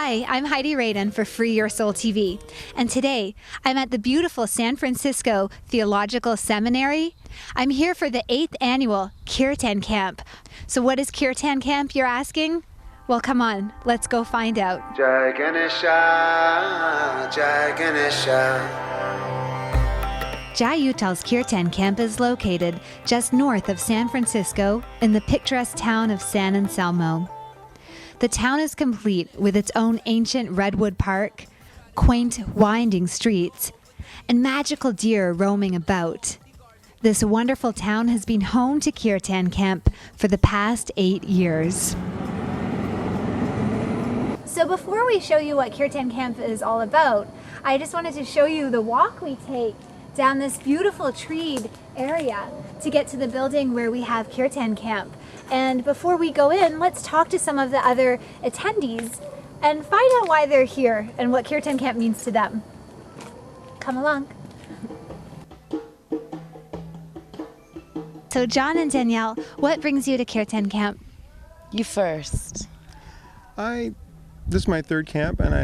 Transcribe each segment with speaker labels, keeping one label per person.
Speaker 1: Hi, I'm Heidi Rayden for Free Your Soul TV, and today I'm at the beautiful San Francisco Theological Seminary. I'm here for the 8th annual Kirtan Camp. So what is Kirtan Camp, you're asking? Well, come on, let's go find out.
Speaker 2: Jai Ganesha, Jai Ganesha.
Speaker 1: Jai Uttal's Kirtan Camp is located just north of San Francisco in the picturesque town of San Anselmo. The town is complete with its own ancient redwood park, quaint, winding streets, and magical deer roaming about. This wonderful town has been home to Kirtan Camp for the past 8 years. So before we show you what Kirtan Camp is all about, I just wanted to show you the walk we take down this beautiful treed area to get to the building where we have Kirtan Camp. And before we go in, let's talk to some of the other attendees and find out why they're here and what Kirtan Camp means to them. Come along. So John and Danielle, what brings you to Kirtan Camp?
Speaker 3: You first.
Speaker 4: This is my third camp, and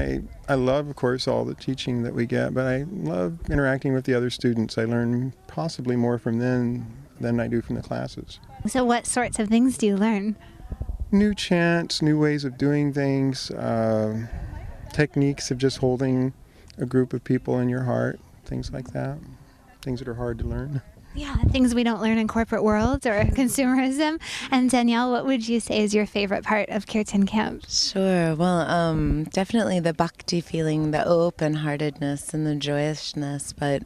Speaker 4: I love, of course, all the teaching that we get, but I love interacting with the other students. I learn possibly more from them than I do from the classes.
Speaker 1: So what sorts of things do you learn?
Speaker 4: New chants, new ways of doing things, techniques of just holding a group of people in your heart, things like that, things that are hard to learn.
Speaker 1: Yeah, things we don't learn in corporate worlds or consumerism. And Danielle, what would you say is your favorite part of Kirtan Camp?
Speaker 3: Sure. Well, definitely the bhakti feeling, the open-heartedness and the joyousness, but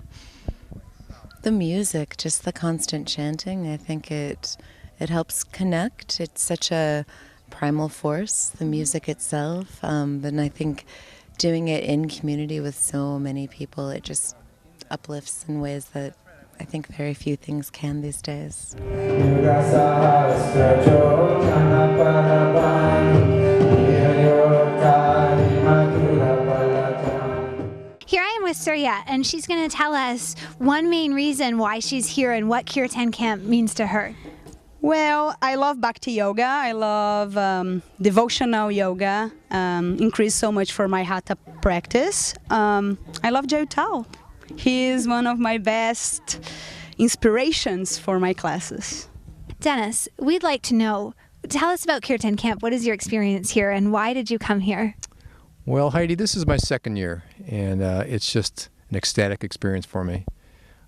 Speaker 3: the music, just the constant chanting, I think it helps connect. It's such a primal force, the music itself. And I think doing it in community with so many people, it just uplifts in ways that I think very few things can these days.
Speaker 1: Here I am with Surya, and she's going to tell us one main reason why she's here and what Kirtan Camp means to her.
Speaker 5: Well, I love Bhakti Yoga. I love devotional yoga. Increased so much for my Hatha practice. I love Jai Uttal. He is one of my best inspirations for my classes.
Speaker 1: Dennis, we'd like to know, tell us about Kirtan Camp. What is your experience here, and why did you come here?
Speaker 6: Well, Heidi, this is my second year, and it's just an ecstatic experience for me.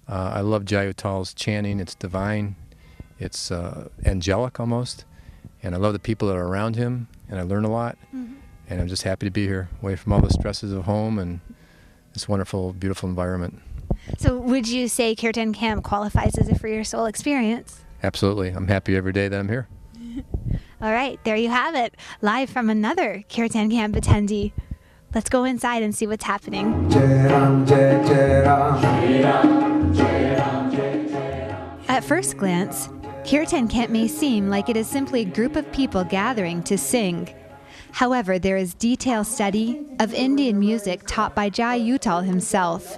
Speaker 6: I love Jai Uttal's chanting. It's divine. It's angelic almost. And I love the people that are around him, and I learn a lot. Mm-hmm. And I'm just happy to be here, away from all the stresses of home and this wonderful, beautiful environment.
Speaker 1: So would you say Kirtan Camp qualifies as a Free Your Soul experience?
Speaker 6: Absolutely. I'm happy every day that I'm here.
Speaker 1: All right, there you have it, live from another Kirtan Camp attendee. Let's go inside and see what's happening. At first glance, Kirtan Camp may seem like it is simply a group of people gathering to sing. However, there is detailed study of Indian music taught by Jai Uttal himself.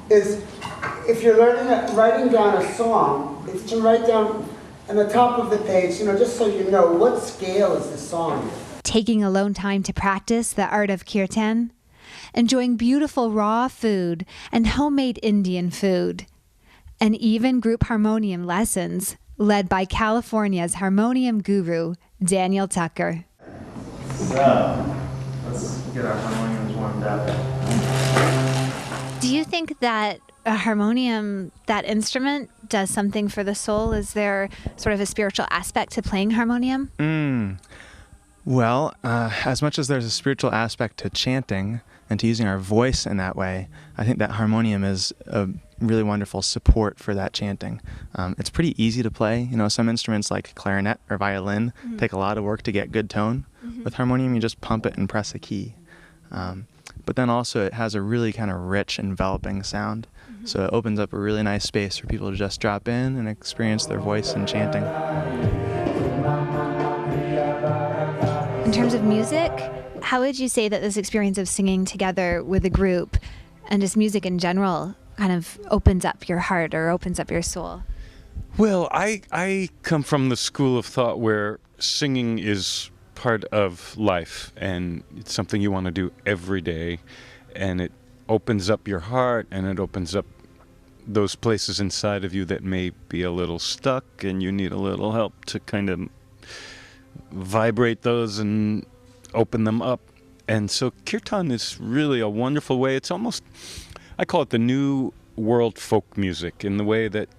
Speaker 7: If you're writing down a song, it's to write down on the top of the page, just so you know what scale is the song.
Speaker 1: Taking alone time to practice the art of kirtan, enjoying beautiful raw food and homemade Indian food, and even group harmonium lessons led by California's harmonium guru, Daniel Tucker.
Speaker 8: So, let's get our harmoniums warmed up.
Speaker 1: Do you think that a harmonium, that instrument, does something for the soul? Is there sort of a spiritual aspect to playing harmonium?
Speaker 8: Well, as much as there's a spiritual aspect to chanting and to using our voice in that way, I think that harmonium is a really wonderful support for that chanting. It's pretty easy to play. Some instruments like clarinet or violin take a lot of work to get good tone. With harmonium, you just pump it and press a key. But then also it has a really kind of rich, enveloping sound. So it opens up a really nice space for people to just drop in and experience their voice and chanting.
Speaker 1: In terms of music, how would you say that this experience of singing together with a group and just music in general kind of opens up your heart or opens up your soul?
Speaker 9: Well, I come from the school of thought where singing is part of life, and it's something you want to do every day, and it opens up your heart, and it opens up those places inside of you that may be a little stuck, and you need a little help to kind of vibrate those and open them up. And so kirtan is really a wonderful way. It's almost, I call it the new world folk music, in the way that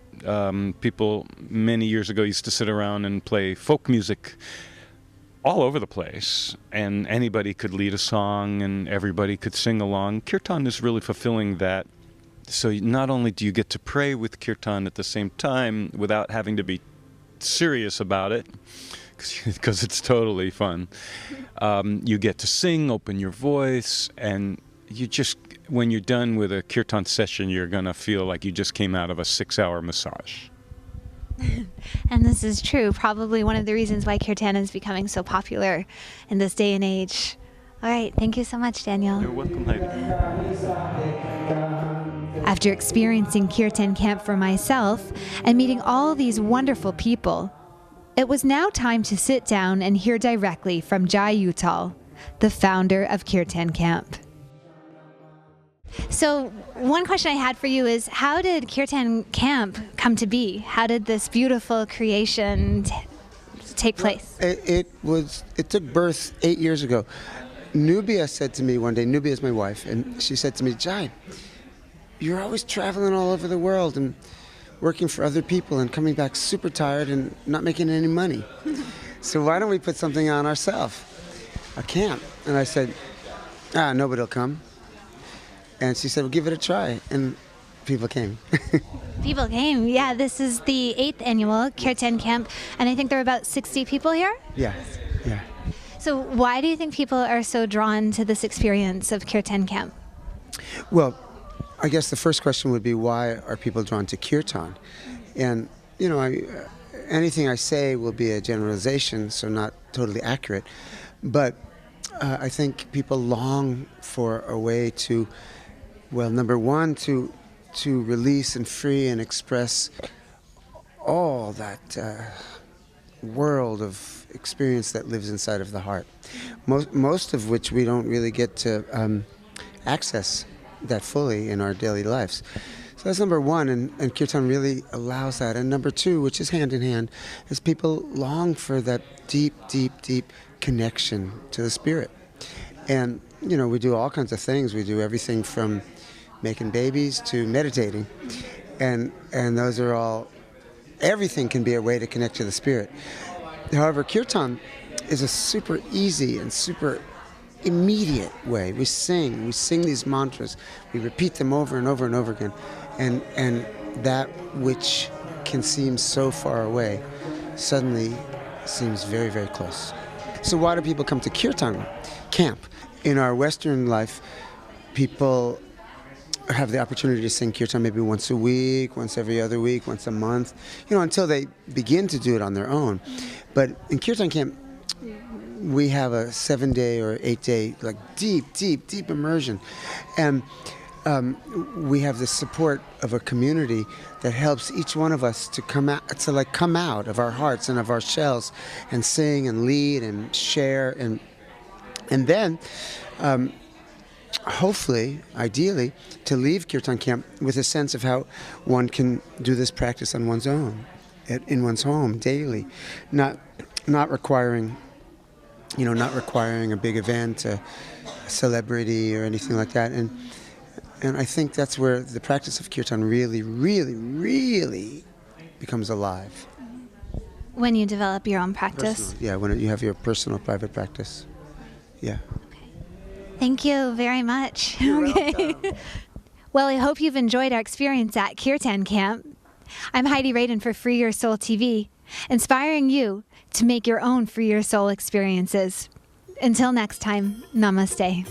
Speaker 9: people many years ago used to sit around and play folk music all over the place, and anybody could lead a song and everybody could sing along. Kirtan is really fulfilling that. So not only do you get to pray with kirtan at the same time without having to be serious about it, because it's totally fun, you get to sing, open your voice, and you just, when you're done with a kirtan session, you're going to feel like you just came out of a 6-hour massage.
Speaker 1: And this is true. Probably one of the reasons why kirtan is becoming so popular in this day and age. All right. Thank you so much, Daniel.
Speaker 9: You're welcome, Heidi.
Speaker 1: After experiencing Kirtan Camp for myself and meeting all these wonderful people, it was now time to sit down and hear directly from Jai Uttal, the founder of Kirtan Camp. So one question I had for you is, how did Kirtan Camp come to be? How did this beautiful creation take place?
Speaker 7: It took birth 8 years ago. Nubia said to me one day, Nubia is my wife, and she said to me, Jai, you're always traveling all over the world and working for other people and coming back super tired and not making any money. So why don't we put something on ourselves, a camp? And I said, nobody will come. And she said, well, give it a try. And people came.
Speaker 1: People came. Yeah, this is the 8th annual Kirtan Camp, and I think there are about 60 people here?
Speaker 7: Yeah.
Speaker 1: So why do you think people are so drawn to this experience of Kirtan Camp?
Speaker 7: Well, I guess the first question would be, why are people drawn to kirtan? And, anything I say will be a generalization, so not totally accurate. But I think people long for a way to, well, number one, to release and free and express all that world of experience that lives inside of the heart, most of which we don't really get to access that fully in our daily lives. So that's number one, and kirtan really allows that. And number two, which is hand in hand, is people long for that deep, deep, deep connection to the spirit. And, we do all kinds of things. We do everything from making babies to meditating. And those are all, everything can be a way to connect to the spirit. However, kirtan is a super easy and super immediate way. We sing these mantras, we repeat them over and over and over again, and that which can seem so far away suddenly seems very, very close. So why do people come to Kirtan Camp? In our Western life, people have the opportunity to sing kirtan maybe once a week, once every other week, once a month, until they begin to do it on their own. But in Kirtan Camp, we have a 7-day or 8-day, like deep immersion. And we have the support of a community that helps each one of us to come out of our hearts and of our shells and sing and lead and share. And then, hopefully, ideally, to leave Kirtan Camp with a sense of how one can do this practice on one's own, in one's home, daily, not requiring a big event, a celebrity, or anything like that. And I think that's where the practice of kirtan really, really, really becomes alive.
Speaker 1: When you develop your own practice?
Speaker 7: Personal, yeah, when you have your personal, private practice. Yeah.
Speaker 1: Thank you very much.
Speaker 7: You're
Speaker 1: okay. Well, I hope you've enjoyed our experience at Kirtan Camp. I'm Heidi Rayden for Free Your Soul TV, inspiring you to make your own Free Your Soul experiences. Until next time, namaste.